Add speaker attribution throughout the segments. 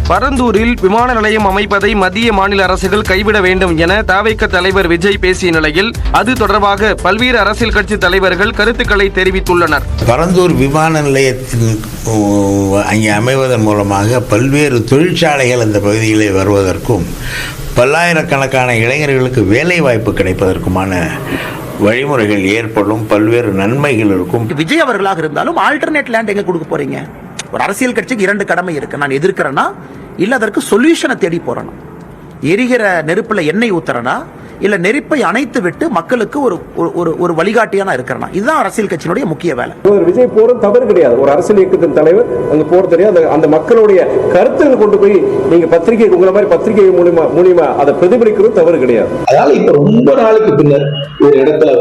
Speaker 1: பரந்தூரில் விமான நிலையம் அமைப்பதை மத்திய மாநில அரசுகள் கைவிட வேண்டும் என தவிக தலைவர் விஜய் பேசிய நிலையில் அது தொடர்பாக பல்வேறு அரசியல் கட்சி தலைவர்கள் கருத்துக்களை தெரிவித்துள்ளனர்.
Speaker 2: பரந்தூர் விமான நிலையத்தில் அங்கே அமைவதன் மூலமாக பல்வேறு தொழிற்சாலைகள் அந்த பகுதியிலே வருவதற்கும் பல்லாயிரக்கணக்கான இளைஞர்களுக்கு வேலை வாய்ப்பு கிடைப்பதற்குமான வழிமுறைகள் ஏற்படும், பல்வேறு நன்மைகள் இருக்கும்.
Speaker 3: விஜய் அவர்களாக இருந்தாலும் ஆல்டர்னேட் லேண்ட் எங்க கொடுக்க போறீங்க? ஒரு அரசியல் கட்சிக்கு 2 கடமை இருக்கு. நான் எதிர்க்கிறேன்னா இல்ல அதற்கு சொல்யூஷனை தேடி போறேன்னா, எரிகிற நெருப்புல எண்ணெய் ஊத்துறனா இல்ல நெருப்பை அணைத்து விட்டு மக்களுக்கு ஒரு வழிகாட்டியான இருக்கிறனா, இதுதான் அரசியல் கட்சியினுடைய முக்கிய வேலை.
Speaker 4: விஜய் போறது தவறு கிடையாது. ஒரு அரசியல் இயக்கத்தின் தலைவர் அங்க போறது தெரியாது. அந்த மக்களுடைய கருத்துக்கள் கொண்டு போய் நீங்க பத்திரிகை உங்களை மாதிரி பத்திரிகை மூலியமா அதை பிரதிபலிக்கிறது தவறு கிடையாது.
Speaker 5: அதனால இப்ப ரொம்ப நாளுக்கு பின்னர் ஒரு இடத்துல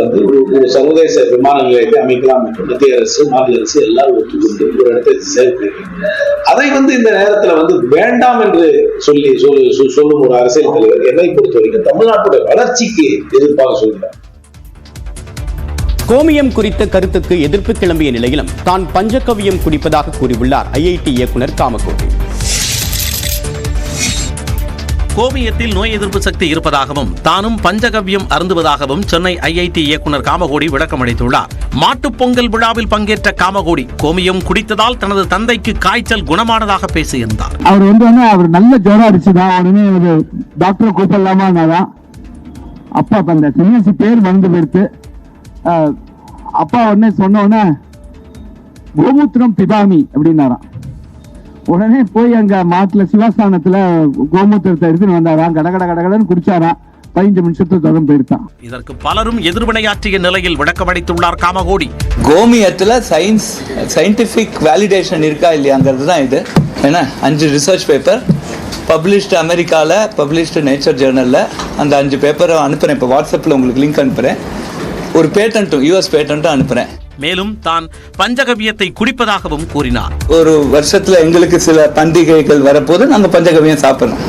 Speaker 5: ஒரு சர்வதேச விமான நிலையத்தை அமைக்கலாம் என்று மத்திய அரசு மாநில அரசு எல்லாரும் ஒத்துக்கொண்டு ஒரு இடத்தை சேர்த்திருக்காங்க. அதை இந்த நேரத்துல வேண்டாம் என்று சொல்லும் ஒரு அரசியல் தலைவர் என்னை பொறுத்த வரைக்கும் தமிழ்நாட்டுடைய வளர்ச்சிக்கு எதிர்ப்பாக சொல்கிறார்.
Speaker 6: கோமியம் குறித்த கருத்துக்கு எதிர்ப்பு கிளம்பிய நிலையிலும் தான் பஞ்சகவ்யம் குடிப்பதாக கூறியுள்ளார் ஐஐடி இயக்குனர் காமகோடி.
Speaker 7: கோமியத்தில் நோய் எதிர்ப்பு சக்தி இருப்பதாகவும் தானும் பஞ்சகவ்யம் அருந்துவதாகவும் சென்னை ஐஐடி இயக்குனர் காமகோடி விளக்கமளித்துள்ளார். மாட்டுப் பொங்கல் விழாவில் பங்கேற்ற காமகோடி கோமியம் குடித்ததால் தனது தந்தைக்கு காய்ச்சல் குணமானதாக பேசியிருந்தார்.
Speaker 8: அவர் நல்ல ஜுரம் அடிச்சுதான் உடனே டாக்டரை கூப்பிடலாமா, அப்பா அந்த சிஎஸ்சி பேர் வந்து போயிடுத்து. அப்பா உடனே சொன்ன கோமூத்திரம் பிதாமி அப்படின்னாராம். உடனே போய் அங்க மாட்டுல சிவாஸ்தானத்துல கோமூத்திரத்தை எடுத்துன்னு வந்தாராம். கடகடன்னு குடிச்சாராம். 15 நிமிஷத்துக்கு தொடர்ந்து போயிருந்தான்.
Speaker 7: இதற்கு பலரும் எதிர்வினையாற்றிய நிலையில் விளக்கமளித்துள்ளார் காமகோடி.
Speaker 9: கோமியத்துல சயின்டிபிக் வேலிடேஷன் இருக்கா இல்லையாங்கிறது தான் இது. ஏன்னா 5 ரிசர்ச் பேப்பர் பப்ளிஷ்டு, அமெரிக்காவில் பப்ளிஷ்டு நேச்சர் ஜேர்னலில் அந்த 5 பேப்பரை அனுப்புகிறேன். இப்போ வாட்ஸ்அப்பில் உங்களுக்கு லிங்க் அனுப்புகிறேன். ஒரு பேட்டன்ட்டும் யூஎஸ் பேட்டன்ட்டும் அனுப்புகிறேன்.
Speaker 7: மேலும் தான் பஞ்சகவ்யத்தை குடிப்பதாகவும் கூறினார்.
Speaker 9: ஒரு வருஷத்தில் எங்களுக்கு சில பண்டிகைகள் வரப்போது நாங்கள் பஞ்சகவ்யம் சாப்பிட்றோம்.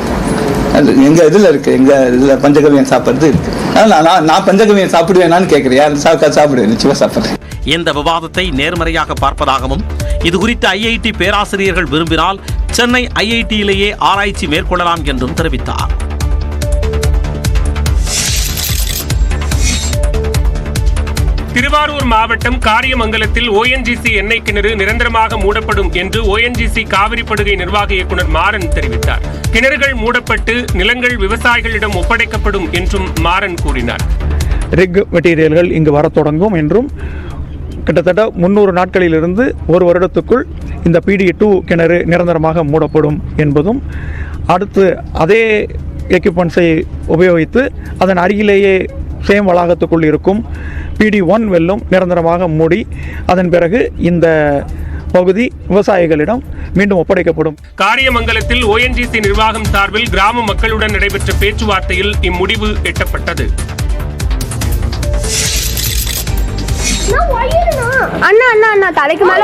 Speaker 9: எங்கள் இதில் இருக்குது, எங்கள் இதில் பஞ்சகவ்யம் சாப்பிட்றது இருக்குது. அதனால் நான் பஞ்சகவ்யம் சாப்பிடுவேனான்னு கேட்குறேன். சாப்பிடுவேன், நிச்சயமாக சாப்பிட்றேன்.
Speaker 7: இந்த விவாதத்தை நேர்மறையாக பார்ப்பதாகவும் இது குறித்து ஐஐடி பேராசிரியர்கள் விரும்பினால் சென்னை ஐஐடியிலேயே ஆராய்ச்சி மேற்கொள்ளலாம் என்றும் தெரிவித்தார்.
Speaker 10: திருவாரூர் மாவட்டம் காரியமங்கலத்தில் ONGC எண்ணெய் கிணறு நிரந்தரமாக மூடப்படும் என்று ONGC காவிரி படுகை நிர்வாக இயக்குநர் மாறன் தெரிவித்தார். கிணறுகள் மூடப்பட்டு நிலங்கள் விவசாயிகளிடம் ஒப்படைக்கப்படும் என்றும் மாறன் கூறினார்.
Speaker 11: ரிக் மெட்டீரியல்கள் இங்கு வர தொடங்கும் என்றும் கிட்டத்தட்ட 300 நாட்களிலிருந்து 1 வருடத்துக்குள் இந்த PD2 கிணறு நிரந்தரமாக மூடப்படும் என்பதும், அடுத்து அதே எக்யூப்மெண்ட்ஸை உபயோகித்து அதன் அருகிலேயே சேம் வளாகத்துக்குள் இருக்கும் PD1 வெல்லும் நிரந்தரமாக மூடி அதன் பிறகு இந்த பகுதி விவசாயிகளிடம் மீண்டும் ஒப்படைக்கப்படும்.
Speaker 10: காரியமங்கலத்தில் ONGC நிர்வாகம் சார்பில் கிராம மக்களுடன் நடைபெற்ற பேச்சுவார்த்தையில் இம்முடிவு எட்டப்பட்டது.
Speaker 12: அண்ணா அண்ணா அண்ணா தலைக்கு மேல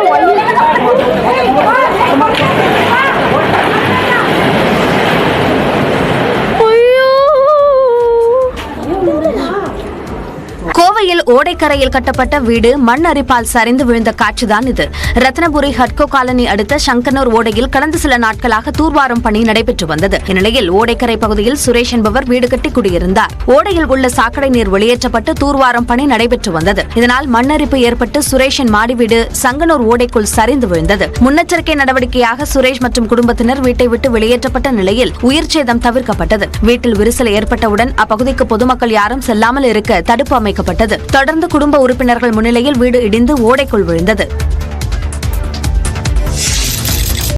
Speaker 12: கோவையில் ஓடைக்கரையில் கட்டப்பட்ட வீடு மண் அரிப்பால் சரிந்து விழுந்த காட்சிதான் இது. ரத்னபுரி ஹட்கோ காலனி அடுத்த சங்கனூர் ஓடையில் கடந்த சில நாட்களாக தூர்வாரும் பணி நடைபெற்று வந்தது. இந்நிலையில் ஓடைக்கரை பகுதியில் சுரேஷ் என்பவர் வீடு கட்டி குடியிருந்தார். ஓடையில் உள்ள சாக்கடை நீர் வெளியேற்றப்பட்டு தூர்வாரும் பணி நடைபெற்று வந்தது. இதனால் மண்ணரிப்பு ஏற்பட்டு சுரேஷின் மாடி வீடு சங்கனூர் ஓடைக்குள் சரிந்து விழுந்தது. முன்னெச்சரிக்கை நடவடிக்கையாக சுரேஷ் மற்றும் குடும்பத்தினர் வீட்டை விட்டு வெளியேற்றப்பட்ட நிலையில் உயிர் சேதம் தவிர்க்கப்பட்டது. வீட்டில் விரிசல் ஏற்பட்டவுடன் அப்பகுதிக்கு பொதுமக்கள் யாரும் செல்லாமல் இருக்க தடுப்பு அமைக்கப்பட்டது. தொடர்ந்து குடும்ப உறுப்பினர்கள் முன்னிலையில் வீடு இடிந்து ஓடைக்குள் விழுந்தது.